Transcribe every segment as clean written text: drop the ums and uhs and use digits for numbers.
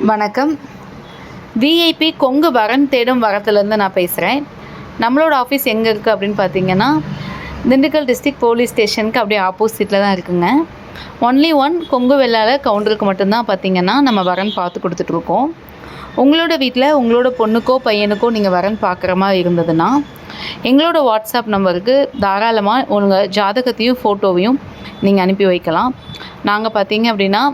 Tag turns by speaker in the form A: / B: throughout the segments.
A: வணக்கம். விஐபி கொங்கு வரன் தேடும் வரத்துலேருந்து நான் பேசுகிறேன். நம்மளோட ஆஃபீஸ் எங்கே இருக்குது அப்படின்னு பார்த்தீங்கன்னா, திண்டுக்கல் டிஸ்ட்ரிக்ட் போலீஸ் ஸ்டேஷனுக்கு அப்படியே ஆப்போசிட்டில் தான் இருக்குங்க. ஒன்லி ஒன் கொங்கு வெள்ளாள கவுண்டருக்கு மட்டும்தான் பார்த்தீங்கன்னா நம்ம வரன் பார்த்து கொடுத்துட்ருக்கோம். உங்களோட வீட்டில் உங்களோட பொண்ணுக்கோ பையனுக்கோ நீங்கள் வரன் பார்க்குற மாதிரி இருந்ததுன்னா, எங்களோட வாட்ஸ்அப் நம்பருக்கு தாராளமாக உங்கள் ஜாதகத்தையும் ஃபோட்டோவையும் நீங்கள் அனுப்பி வைக்கலாம். நாங்கள் பார்த்தீங்க அப்படின்னா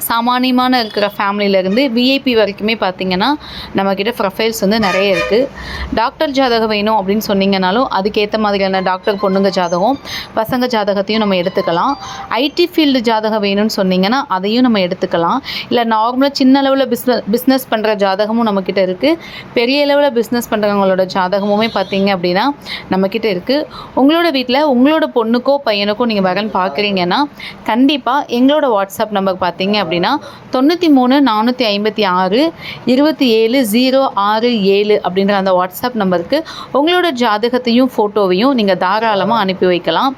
A: சாமானியமான இருக்கிற ஃபேமிலியிலேருந்து விஐபி வரைக்குமே பார்த்திங்கன்னா நம்மக்கிட்ட ப்ரொஃபைல்ஸ் வந்து நிறைய இருக்குது. டாக்டர் ஜாதகம் வேணும் அப்படின்னு சொன்னிங்கனாலும் அதுக்கேற்ற மாதிரியான டாக்டர் பொண்ணுங்க ஜாதகம் பசங்க ஜாதகத்தையும் நம்ம எடுத்துக்கலாம். ஐடி ஃபீல்டு ஜாதகம் வேணும்னு சொன்னிங்கன்னா அதையும் நம்ம எடுத்துக்கலாம். இல்லை நார்மலாக சின்ன அளவில் பிஸ்னஸ் பண்ணுற ஜாதகமும் நம்மக்கிட்ட இருக்குது. பெரிய அளவில் பிஸ்னஸ் பண்ணுறவங்களோட ஜாதகமுமே பார்த்திங்க அப்படின்னா நம்மக்கிட்ட இருக்குது. உங்களோட வீட்டில் உங்களோட பொண்ணுக்கோ பையனுக்கோ நீங்கள் வரன் பார்க்குறீங்கன்னா கண்டிப்பாக எங்களோட வாட்ஸ்அப் நம்பர் பார்த்தீங்க அப்படின்னா 93 456 27 067 அப்படின்ற அந்த வாட்ஸ்அப் நம்பருக்கு உங்களோட ஜாதகத்தையும் ஃபோட்டோவையும் நீங்கள் தாராளமாக அனுப்பி வைக்கலாம்.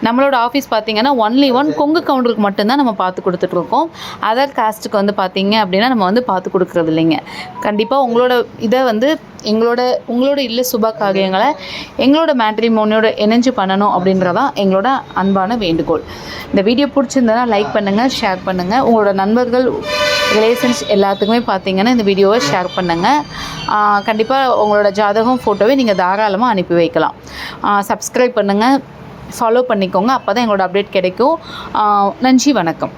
A: நம்மளோட ஆஃபீஸ் பார்த்தீங்கன்னா ஒன்லி ஒன் கொங்கு கவுண்டருக்கு மட்டும்தான் நம்ம பார்த்து கொடுத்துட்ருக்கோம். அதர் காஸ்ட்டுக்கு வந்து பார்த்தீங்க அப்படின்னா நம்ம வந்து பார்த்து கொடுக்குறது இல்லைங்க. கண்டிப்பாக உங்களோட இதை வந்து உங்களோட இல்ல சுப காரியங்களை எங்களோட மேட்ரிமோனியோட இணைஞ்சு பண்ணணும் அப்படின்றதான் எங்களோட அன்பான வேண்டுகோள். இந்த வீடியோ பிடிச்சிருந்ததுன்னா லைக் பண்ணுங்கள், ஷேர் பண்ணுங்கள். உங்களோட நண்பர்கள் ரிலேஷன்ஸ் எல்லாத்துக்குமே பார்த்தீங்கன்னா இந்த வீடியோவை ஷேர் பண்ணுங்கள். கண்டிப்பாக உங்களோட ஜாதகம் ஃபோட்டோவை நீங்கள் தாராளமாக அனுப்பி வைக்கலாம். சப்ஸ்கிரைப் பண்ணுங்கள், ஃபாலோ பண்ணிக்கோங்க. அப்போ தான் எங்களோட அப்டேட் கிடைக்கும். நன்றி, வணக்கம்.